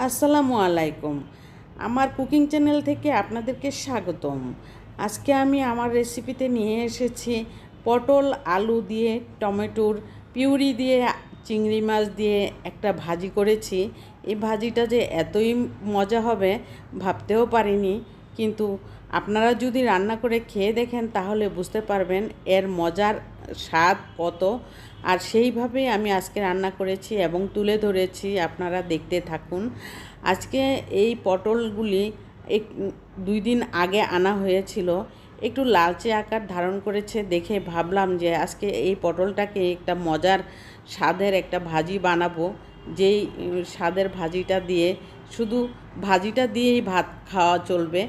আসসালামু আলাইকুম। আমার কুকিং চ্যানেল থেকে আপনাদেরকে স্বাগতম। আজকে আমি আমার রেসিপিতে নিয়ে এসেছি পটল আলু দিয়ে টমেটোর পিউরি দিয়ে চিংড়ি মাছ দিয়ে একটা ভাজি করেছি। এই ভাজিটা যে এতই মজা হবে ভাবতেও পারিনি, কিন্তু আপনারা যদি রান্না করে খেয়ে দেখেন তাহলে বুঝতে পারবেন এর মজার স্বাদ কত। আর সেইভাবেই আমি আজকে রান্না করেছি এবং তুলে ধরেছি, আপনারা দেখতে থাকুন। আজকে এই পটলগুলি 2 দিন আগে আনা হয়েছিল, একটু লালচে আকার ধারণ করেছে দেখে ভাবলাম যে আজকে এই পটলটাকে একটা মজার স্বাদের একটা ভাজি বানাবো। যেই স্বাদের ভাজিটা দিয়ে শুধু ভাজিটা দিয়েই ভাত খাওয়া চলবে,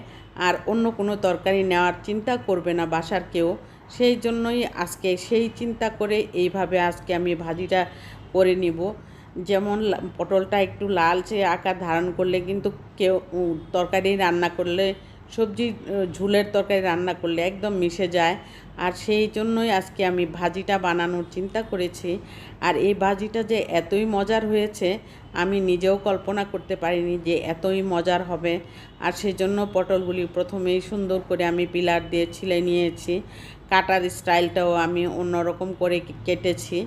আর অন্য কোনো তরকারি নেওয়ার চিন্তা করবে না বাসার কেউ। সেই জন্যই আজকে সেই চিন্তা করে এইভাবে আজকে আমি ভাজিটা করে নিব। যেমন পটলটা একটু লালচে আকার ধারণ করলে কিন্তু কেউ তরকারি রান্না করলে, সবজি ঝুলের তরকারি রান্না করলে একদম মিশে যায়। আর সেই জন্যই আজকে আমি ভাজিটা বানানোর চিন্তা করেছি। আর এই ভাজিটা যে এতই মজার হয়েছে আমি নিজেও কল্পনা করতে পারিনি যে এতই মজার হবে। আর সেই জন্য পটলগুলি প্রথমেই সুন্দর করে আমি পিলার দিয়ে ছিলে নিয়েছি। কাটার স্টাইলটাও আমি অন্যরকম করে কেটেছি।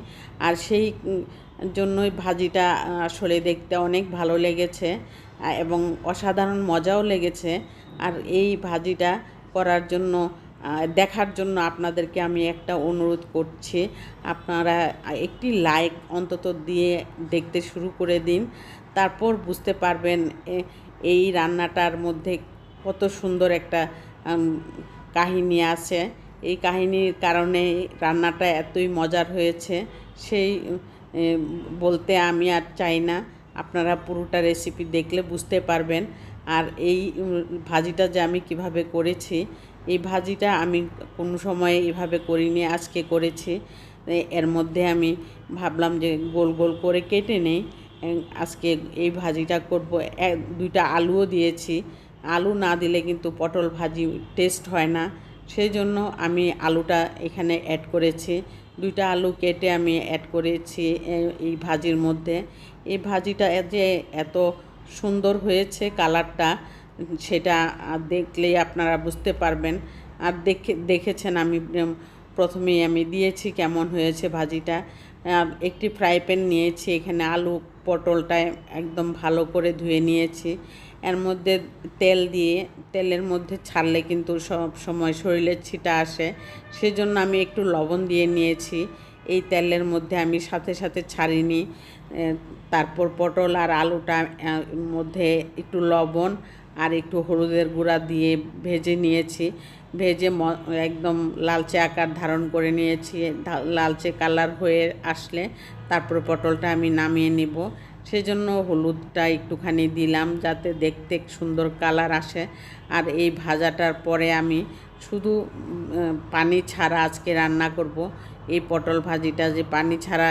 আর সেই জন্যই ভাজিটা আসলে দেখতে অনেক ভালো লেগেছে এবং অসাধারণ মজাও লেগেছে। আর এই ভাজিটা করার জন্য, দেখার জন্য আপনাদেরকে আমি একটা অনুরোধ করছি, আপনারা একটি লাইক অন্তত দিয়ে দেখতে শুরু করে দিন। তারপর বুঝতে পারবেন এই রান্নাটার মধ্যে কত সুন্দর একটা কাহিনী আছে। এই কাহিনীর কারণে রান্নাটা এতই মজার হয়েছে, সেই বলতে আমি আর চাই না। আপনারা পুরোটা রেসিপি দেখলে বুঝতে পারবেন। আর এই ভাজিটা যে আমি কিভাবে করেছি, এই ভাজিটা আমি কোনো সময় এভাবে করিনি, আজকে করেছি। এর মধ্যে আমি ভাবলাম যে গোল গোল করে কেটে নেই। আজকে এই ভাজিটা করব। 2টা আলুও দিয়েছি, আলু না দিলে কিন্তু পটল ভাজি টেস্ট হয় না। সেই জন্য আমি আলুটা এখানে অ্যাড করেছি। 2টা আলু কেটে আমি অ্যাড করেছি এই ভাজির মধ্যে। এই ভাজিটা যে এত সুন্দর হয়েছে কালারটা, সেটা দেখলেই আপনারা বুঝতে পারবেন। আর দেখেছেন আমি প্রথমেই আমি দিয়েছি কেমন হয়েছে ভাজিটা। একটি ফ্রাই প্যান নিয়েছি, এখানে আলু পটলটা একদম ভালো করে ধুয়ে নিয়েছি। এর মধ্যে তেল দিয়ে, তেলের মধ্যে ছাড়লে কিন্তু সব সময় শরীরের ছিটা আসে, সেজন্য আমি একটু লবণ দিয়ে নিয়েছি। এই তেলের মধ্যে আমি সাথে সাথে ছাড়িনি। তারপর পটল আর আলুটা মধ্যে একটু লবণ আর একটু হলুদের গুঁড়া দিয়ে ভেজে নিয়েছি। ভেজে একদম লালচে আকার ধারণ করে নিয়েছি। লালচে কালার হয়ে আসলে তারপর পটলটা আমি নামিয়ে নেব। সেজন্য হলুদটা একটুখানি দিলাম যাতে দেখতে সুন্দর কালার আসে। আর এই ভাজাটার পরে আমি শুধু পানি ছাড়া আজকে রান্না করব। এই পটল ভাজিটা যে পানি ছাড়া,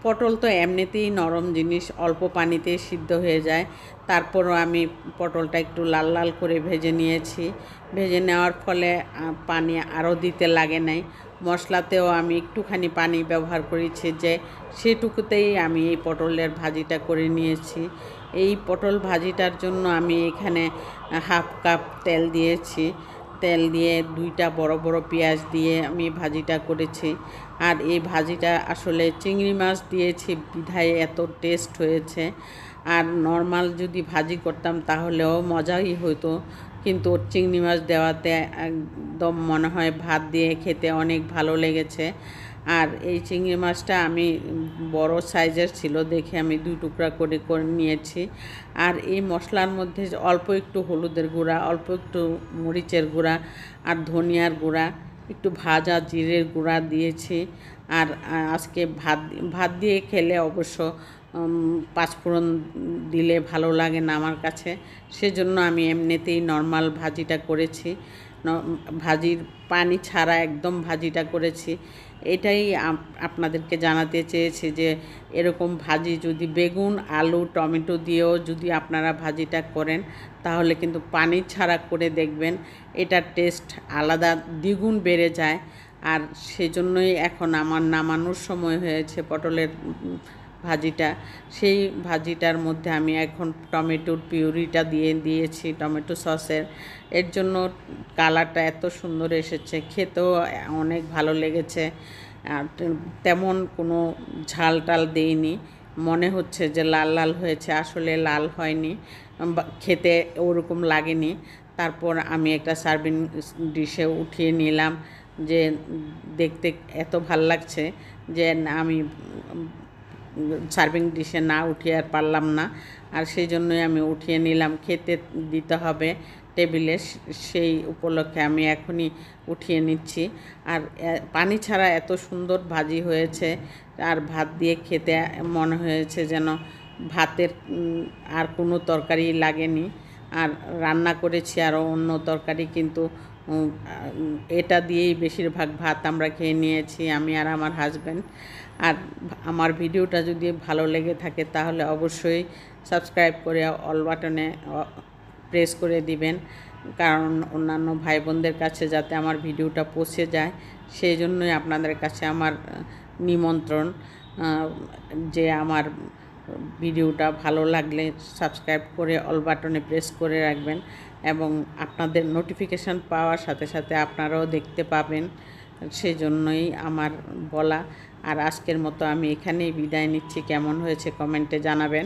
পটল তো এমনিতেই নরম জিনিস, অল্প পানিতেই সিদ্ধ হয়ে যায়। তারপরও আমি পটলটা একটু লাল লাল করে ভেজে নিয়েছি। ভেজে নেওয়ার ফলে পানি আরও দিতে লাগে নাই। মশলাতেও আমি একটুখানি পানি ব্যবহার করেছি, যে সেটুকুতেই আমি এই পটলের ভাজিটা করে নিয়েছি। এই পটল ভাজিটার জন্য আমি এখানে 1/2 কাপ তেল দিয়েছি। তেল দিয়ে 2টা বড় বড় পেঁয়াজ দিয়ে আমি ভাজিটা করেছি। আর এই ভাজিটা আসলে চিংড়ি মাছ দিয়েছি বিধায় এত টেস্ট হয়েছে। আর নর্মাল যদি ভাজি করতাম তাহলেও মজাই হতো, কিন্তু চিংড়ি মাছ দেওয়াতে একদম মনে হয় ভাত দিয়ে খেতে অনেক ভালো লেগেছে। আর এই চিংড়ি মাছটা আমি বড় সাইজের ছিল দেখে আমি 2 টুকরা করে নিয়েছি। আর এই মশলার মধ্যে অল্প একটু হলুদের গুঁড়া, অল্প একটু মরিচের গুঁড়া আর ধনিয়ার গুঁড়া, একটু ভাজা জিরের গুঁড়া দিয়েছি। আর আজকে ভাত দিয়ে খেলে অবশ্য পাঁচফোড়ন দিলে ভালো লাগে না আমার কাছে, সেজন্য আমি এমনিতেই নর্মাল ভাজিটা করেছি। ভাজির পানি ছাড়া একদম ভাজিটা করেছি। এটাই আপনাদেরকে জানাতে চেয়েছি যে এরকম ভাজি যদি বেগুন আলু টমেটো দিয়েও যদি আপনারা ভাজিটা করেন তাহলে কিন্তু পানি ছাড়া করে দেখবেন, এটার টেস্ট আলাদা দ্বিগুণ বেড়ে যায়। আর সেজন্যই এখন আমার নামানোর সময় হয়েছে পটলের ভাজিটা, সেই ভাজিটার মধ্যে আমি এখন টমেটোর পিউরিটা দিয়েছি টমেটো সসের। এর জন্য কালারটা এত সুন্দর এসেছে, খেতেও অনেক ভালো লেগেছে। আর তেমন কোনো ঝাল টাল দেইনি, মনে হচ্ছে যে লাল লাল হয়েছে, আসলে লাল হয়নি, খেতে ওরকম লাগেনি। তারপর আমি একটা সার্ভিং ডিশে উঠিয়ে নিলাম, যে দেখতে এত ভাল লাগছে যে আমি সার্ভিং ডিশে না উঠিয়ে আর পারলাম না, আর সেই জন্যই আমি উঠিয়ে নিলাম। খেতে দিতে হবে টেবিলে, সেই উপলক্ষে আমি এখনই উঠিয়ে নিচ্ছি। আর পানি ছাড়া এত সুন্দর ভাজি হয়েছে, আর ভাত দিয়ে খেতে মনে হয়েছে যেন ভাতের আর কোনো তরকারি লাগেনি। আর রান্না করেছি আরও অন্য তরকারি, কিন্তু এটা দিয়েই বেশিরভাগ ভাত আমরা খেয়ে নিয়েছি, আমি আর আমার হাজব্যান্ড। আর আমার ভিডিওটা যদি ভালো লেগে থাকে তাহলে অবশ্যই সাবস্ক্রাইব করে অল বাটনে প্রেস করে দিবেন, কারণ অন্যান্য ভাই বোনদের কাছে যাতে আমার ভিডিওটা পৌঁছে যায়, সেই জন্যই আপনাদের কাছে আমার নিমন্ত্রণ যে আমার ভিডিওটা ভালো লাগলে সাবস্ক্রাইব করে অল বাটনে প্রেস করে রাখবেন, এবং আপনাদের নোটিফিকেশান পাওয়ার সাথে সাথে আপনারাও দেখতে পাবেন, সেই জন্যই আমার বলা। আর আজকের মতো আমি এখানেই বিদায় নিচ্ছি। কেমন হয়েছে কমেন্টে জানাবেন।